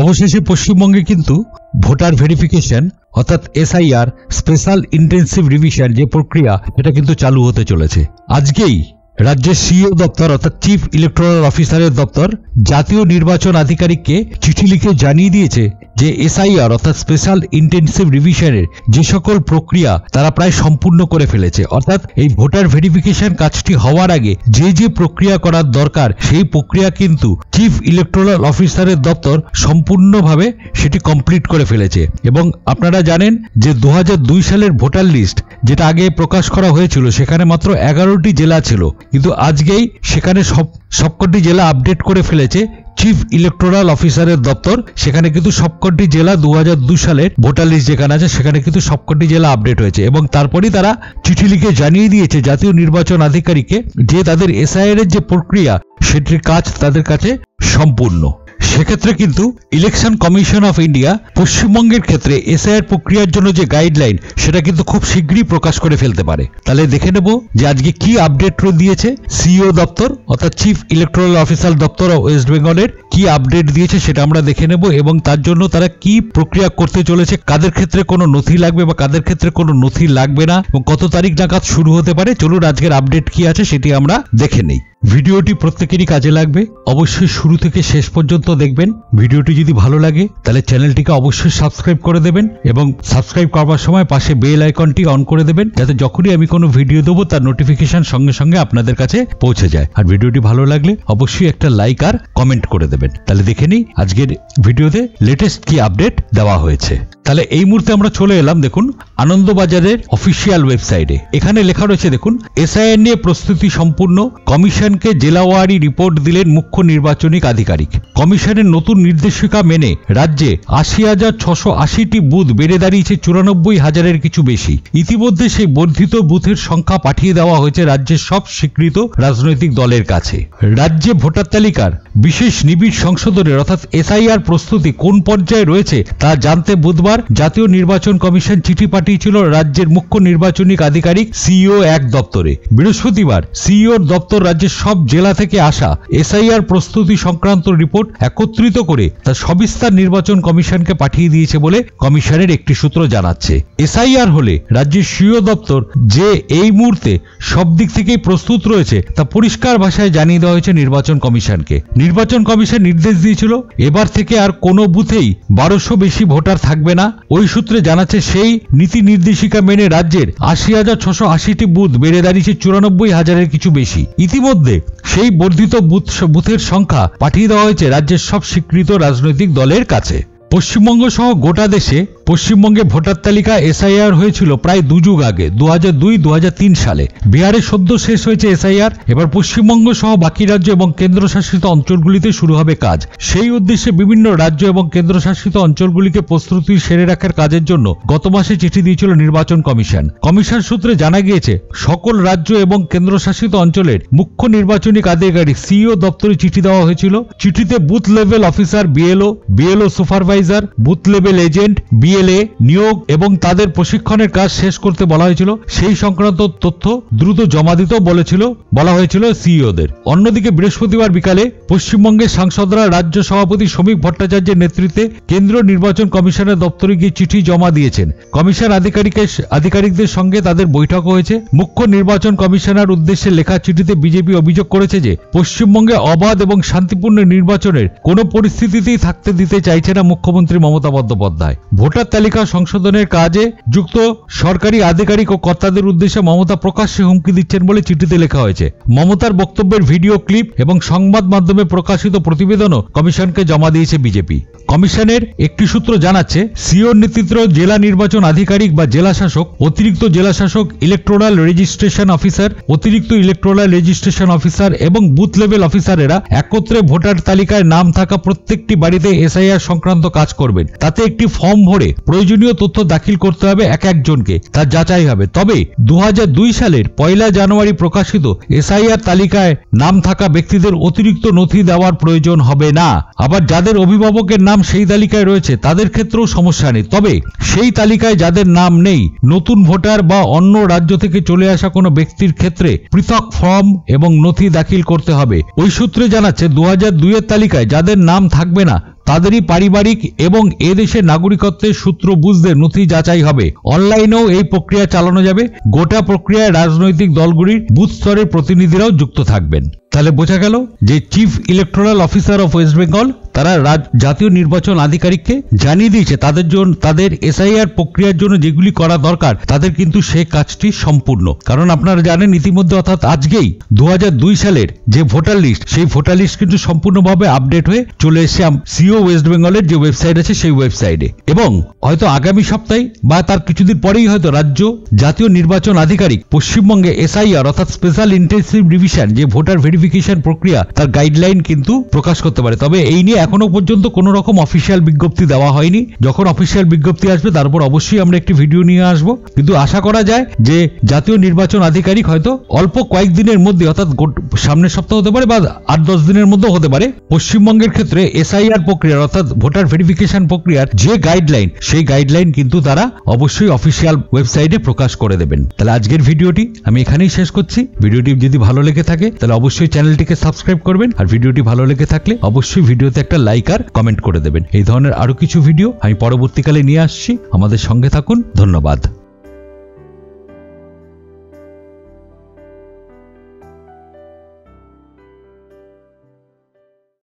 অবশেষে পশ্চিমবঙ্গে কিন্তু ভোটার ভেরিফিকেশন অর্থাৎ এসআইআর স্পেশাল ইন্টেন্সিভ রিভিশন যে প্রক্রিয়া এটা কিন্তু চালু হতে চলেছে। আজকেই রাজ্যের সিইও দপ্তর অর্থাৎ চিফ ইলেকটোরাল অফিসারের দপ্তর জাতীয় নির্বাচন আধিকারিককে চিঠি লিখে জানিয়ে দিয়েছে যে এসআইআর অর্থাৎ স্পেশাল ইন্টেন্সিভ রিভিশনের যে সকল প্রক্রিয়া তারা প্রায় সম্পূর্ণ করে ফেলেছে। অর্থাৎ এই ভোটার ভেরিফিকেশন কাজটি হওয়ার আগে যে প্রক্রিয়া করার দরকার সেই প্রক্রিয়া কিন্তু চিফ ইলেকটোরাল অফিসারের দপ্তর সম্পূর্ণভাবে সেটি কমপ্লিট করে ফেলেছে। এবং আপনারা জানেন যে 2002 সালের ভোটার লিস্ট যেটা আগে প্রকাশ করা হয়েছিল সেখানে মাত্র 11টি জেলা ছিল, কিন্তু আজকেই সেখানে সবকটি জেলা আপডেট করে ফেলেছে চিফ ইলেকটোরাল অফিসারের দপ্তর। সেখানে কিন্তু সবকটি জেলা 2002 সালের ভোটার লিস্ট যেখানে আছে সেখানে কিন্তু সবকটি জেলা আপডেট হয়েছে এবং তারপরেই তারা চিঠি লিখে জানিয়ে দিয়েছে জাতীয় নির্বাচন আধিকারিককে যে তাদের এসআইআর এর যে প্রক্রিয়া সেটির কাজ তাদের কাছে সম্পূর্ণ। সেক্ষেত্রে কিন্তু ইলেকশন কমিশন অফ ইন্ডিয়া পশ্চিমবঙ্গের ক্ষেত্রে এসআইআর প্রক্রিয়ার জন্য যে গাইডলাইন সেটা কিন্তু খুব শীঘ্রই প্রকাশ করে ফেলতে পারে। তাহলে দেখে নেব যে আজকে কি আপডেট দিয়েছে সিইও দপ্তর অর্থাৎ চিফ ইলেকটোরাল অফিসার দপ্তর ওয়েস্ট বেঙ্গলের কি আপডেট দিয়েছে সেটা আমরা দেখে নেব এবং তার জন্য তারা কি প্রক্রিয়া করতে চলেছে, কাদের ক্ষেত্রে কোনো নথি লাগবে বা কাদের ক্ষেত্রে কোনো নথি লাগবে না এবং কত তারিখ নাগাদ শুরু হতে পারে। চলুন আজকের আপডেট কি আছে সেটি আমরা দেখে নেই। ভিডিওটি প্রত্যেকেরই কাজে লাগবে, অবশ্যই শুরু থেকে শেষ পর্যন্ত দেখবেন। ভিডিওটি যদি ভালো লাগে তাহলে চ্যানেলটিকে অবশ্যই সাবস্ক্রাইব করে দেবেন এবং সাবস্ক্রাইব করবার সময় পাশে বেল আইকনটি অন করে দেবেন যাতে যখনই আমি কোনো ভিডিও দেবো তার নোটিফিকেশন সঙ্গে সঙ্গে আপনাদের কাছে পৌঁছে যায়। আর ভিডিওটি ভালো লাগলে অবশ্যই একটা লাইক আর কমেন্ট করে দেবেন। তাহলে দেখে নিই আজকের ভিডিওতে লেটেস্ট কি আপডেট দেওয়া হয়েছে। তাহলে এই মুহূর্তে আমরা চলে এলাম দেখুন আনন্দবাজারের অফিসিয়াল ওয়েবসাইটে। এখানে লেখা রয়েছে দেখুন এসআইআর নিয়ে প্রস্তুতি সম্পূর্ণ, কমিশনকে জেলাওয়ারি রিপোর্ট দিলেন মুখ্য নির্বাচনী আধিকারিক। কমিশনের নতুন নির্দেশিকা মেনে রাজ্যে ৮০,৬৮০টি বুথ বেড়ে দাঁড়িয়েছে ৯৪,০০০-এর কিছু বেশি। ইতিমধ্যে সেই বর্ধিত বুথের সংখ্যা পাঠিয়ে দেওয়া হয়েছে রাজ্যের সব স্বীকৃত রাজনৈতিক দলের কাছে। রাজ্যে ভোটার তালিকার বিশেষ নিবিড় সংশোধনের অর্থাৎ এসআইআর প্রস্তুতি কোন পর্যায়ে রয়েছে তা জানতে বুধবার জাতীয় নির্বাচন কমিশন চিঠি পাঠিয়েছিল রাজ্যের মুখ্য নির্বাচনী আধিকারিক সিইও ১ দপ্তরে। বৃহস্পতিবার সিইওর দপ্তর রাজ্যের সব জেলা থেকে আসা এসআইআর প্রস্তুতি সংক্রান্ত রিপোর্ট একত্রিত করে তা সবিস্তার নির্বাচন কমিশনকে পাঠিয়ে দিয়েছে বলে কমিশনের একটি সূত্র জানাচ্ছে। এসআইআর হলে রাজ্যের সিইও দপ্তর যে এই মুহূর্তে সব দিক থেকেই প্রস্তুত রয়েছে তা পরিষ্কার ভাষায় জানিয়ে দেওয়া হয়েছে নির্বাচন কমিশনকে। নির্বাচন কমিশন নির্দেশ দিয়েছিল এবার থেকে আর কোনো বুথেই ১২০০ বেশি ভোটার থাকবে না। ওই সূত্রে জানাচ্ছে সেই নীতি নির্দেশিকা মেনে রাজ্যের ৮০,৬৮০টি বুথ বেড়ে দাঁড়িয়েছে ৯৪,০০০-এর কিছু বেশি। ইতিমধ্যে সেই বর্ধিত বুথের সংখ্যা পাঠিয়ে দেওয়া হয়েছে রাজ্যের সব স্বীকৃত রাজনৈতিক দলের কাছে। পশ্চিমবঙ্গ সহ গোটা দেশে পশ্চিমবঙ্গে ভোটার তালিকা এসআইআর হয়েছিল প্রায় ২ যুগ আগে ২০০২-২০০৩ সালে। বিহারে সদ্য শেষ হয়েছে এসআইআর। এবার পশ্চিমবঙ্গ সহ বাকি রাজ্য এবং কেন্দ্রশাসিত অঞ্চলগুলিতে শুরু হবে কাজ। সেই উদ্দেশ্যে বিভিন্ন রাজ্য এবং কেন্দ্রশাসিত অঞ্চলগুলিকে প্রস্তুতি সেরে রাখার কাজের জন্য গত মাসে চিঠি দিয়েছিল নির্বাচন কমিশন। কমিশন সূত্রে জানা গিয়েছে সকল রাজ্য এবং কেন্দ্রশাসিত অঞ্চলের মুখ্য নির্বাচনী আধিকারিক সিইও দপ্তরে চিঠি দেওয়া হয়েছিল। চিঠিতে booth level officer BLO supervisor, booth level agent BLA নিয়োগ এবং তাদের প্রশিক্ষণের কাজ শেষ করতে বলা হয়েছিল। সেই সংক্রান্ত তথ্য দ্রুত জমা দিতেও বলা হয়েছিল সিইওদের। অন্যদিকে বৃহস্পতিবার বিকালে পশ্চিমবঙ্গের সাংসদরা রাজ্য সভাপতি শ্রমিক ভট্টাচার্যের নেতৃত্বে কেন্দ্রীয় নির্বাচন কমিশনের দপ্তরে গিয়ে চিঠি জমা দিয়েছেন। কমিশন আধিকারিকদের সঙ্গে তাদের বৈঠক হয়েছে। মুখ্য নির্বাচন কমিশনার উদ্দেশ্যে লেখা চিঠিতে বিজেপি অভিযোগ করেছে যে পশ্চিমবঙ্গে অবাধ এবং শান্তিপূর্ণ নির্বাচনের কোনো পরিস্থিতিতেই থাকতে দিতে চাইছে না মুখ্যমন্ত্রী মমতা বন্দ্যোপাধ্যায়। ভোটার তালিকা সংশোধনের কাজে যুক্ত সরকারি আধিকারিক ও কর্তাদের উদ্দেশ্যে মমতা প্রকাশ্যে হুমকি দিচ্ছেন বলে চিঠিতে লেখা হয়েছে। মমতার বক্তব্যের ভিডিও ক্লিপ এবং সংবাদ মাধ্যমে প্রকাশিত প্রতিবেদনও কমিশনকে জমা দিয়েছে বিজেপি। কমিশনের একটি সূত্র জানাচ্ছে সিইওর নেতৃত্বে জেলা নির্বাচন আধিকারিক বা জেলা শাসক, অতিরিক্ত জেলা শাসক, ইলেকটোরাল রেজিস্ট্রেশন অফিসার, অতিরিক্ত ইলেকটোরাল রেজিস্ট্রেশন অফিসার এবং বুথ লেভেল অফিসারেরা একত্রে ভোটার তালিকায় নাম থাকা প্রত্যেকটি বাড়িতে এসআইআর সংক্রান্ত কাজ করবেন। তাতে একটি ফর্ম ভরে প্রয়োজনীয় তথ্য দাখিল করতে হবে একজনকে, তার যাচাই হবে। তবে ২০০২ সালের ১ জানুয়ারি প্রকাশিত এসআইআর তালিকায় নাম থাকা ব্যক্তিদের অতিরিক্ত নথি দেওয়ার প্রয়োজন হবে না। আবার যাদের অভিভাবকের নাম সেই তালিকায় রয়েছে তাদের ক্ষেত্রেও সমস্যা নেই। তবে সেই তালিকায় যাদের নাম নেই, নতুন ভোটার বা অন্য রাজ্য থেকে চলে আসা কোনো ব্যক্তির ক্ষেত্রে পৃথক ফর্ম এবং নথি দাখিল করতে হবে। ওই সূত্রে জানাচ্ছে ২০০২ এর তালিকায় যাদের নাম থাকবে না তাদেরই পারিবারিক এবং এদেশের নাগরিকত্বের সূত্র বুঝতে নথি যাচাই হবে। অনলাইনেও এই প্রক্রিয়া চালানো যাবে। গোটা প্রক্রিয়ায় রাজনৈতিক দলগুলির বুথ স্তরের প্রতিনিধিরাও যুক্ত থাকবেন। তাহলে বোঝা গেল যে chief electoral officer of West Bengal তারা জাতীয় নির্বাচন আধিকারিককে জানিয়ে দিয়েছে তাদের এসআইআর প্রক্রিয়ার জন্য যেগুলি করা দরকার তাদের কিন্তু সে কাজটি সম্পূর্ণ। কারণ আপনারা জানেন ইতিমধ্যে অর্থাৎ আজকেই 2002 সালের যে ভোটার লিস্ট সেই ভোটার লিস্ট কিন্তু সম্পূর্ণভাবে আপডেট হয়ে চলে এসেছে সিও ওয়েস্ট বেঙ্গলের যে ওয়েবসাইট আছে সেই ওয়েবসাইটে। এবং হয়তো আগামী সপ্তাহে বা তার কিছুদিন পরেই হয়তো রাজ্য জাতীয় নির্বাচন আধিকারিক পশ্চিমবঙ্গে এসআইআর অর্থাৎ স্পেশাল ইন্টেনসিভ রিভিশন যে ভোটার ভেরিফিকেশন প্রক্রিয়া তার গাইডলাইন কিন্তু প্রকাশ করতে পারে। তবে এই নিয়ে এখনো পর্যন্ত কোনো রকম অফিসিয়াল বিজ্ঞপ্তি দেওয়া হয়নি। যখন অফিসিয়াল বিজ্ঞপ্তি আসবে তারপর অবশ্যই আমরা একটি ভিডিও নিয়ে আসব। কিন্তু আশা করা যায় যে জাতীয় নির্বাচন আধিকারিক হয়তো অল্প কয়েকদিনের মধ্যে অর্থাৎ সামনের সপ্তাহ হতে পারে বা 8-10 দিনের মধ্যে হতে পারে পশ্চিমবঙ্গের ক্ষেত্রে এসআইআর প্রক্রিয়ার অর্থাৎ ভোটার ভেরিফিকেশন প্রক্রিয়ার যে গাইডলাইন সেই গাইডলাইন কিন্তু তারা অবশ্যই অফিসিয়াল ওয়েবসাইটে প্রকাশ করে দেবেন। তাহলে আজকের ভিডিওটি আমি এখানেই শেষ করছি। ভিডিওটি যদি ভালো লেগে থাকে তাহলে অবশ্যই চ্যানেলটিকে সাবস্ক্রাইব করবেন, আর ভিডিওটি ভালো লেগে থাকলে অবশ্যই ভিডিওতে একটা লাইক আর কমেন্ট করে দেবেন। এই ধরনের আরো কিছু ভিডিও আমি পরবর্তীকালে নিয়ে আসছি। আমাদের সঙ্গে থাকুন। ধন্যবাদ।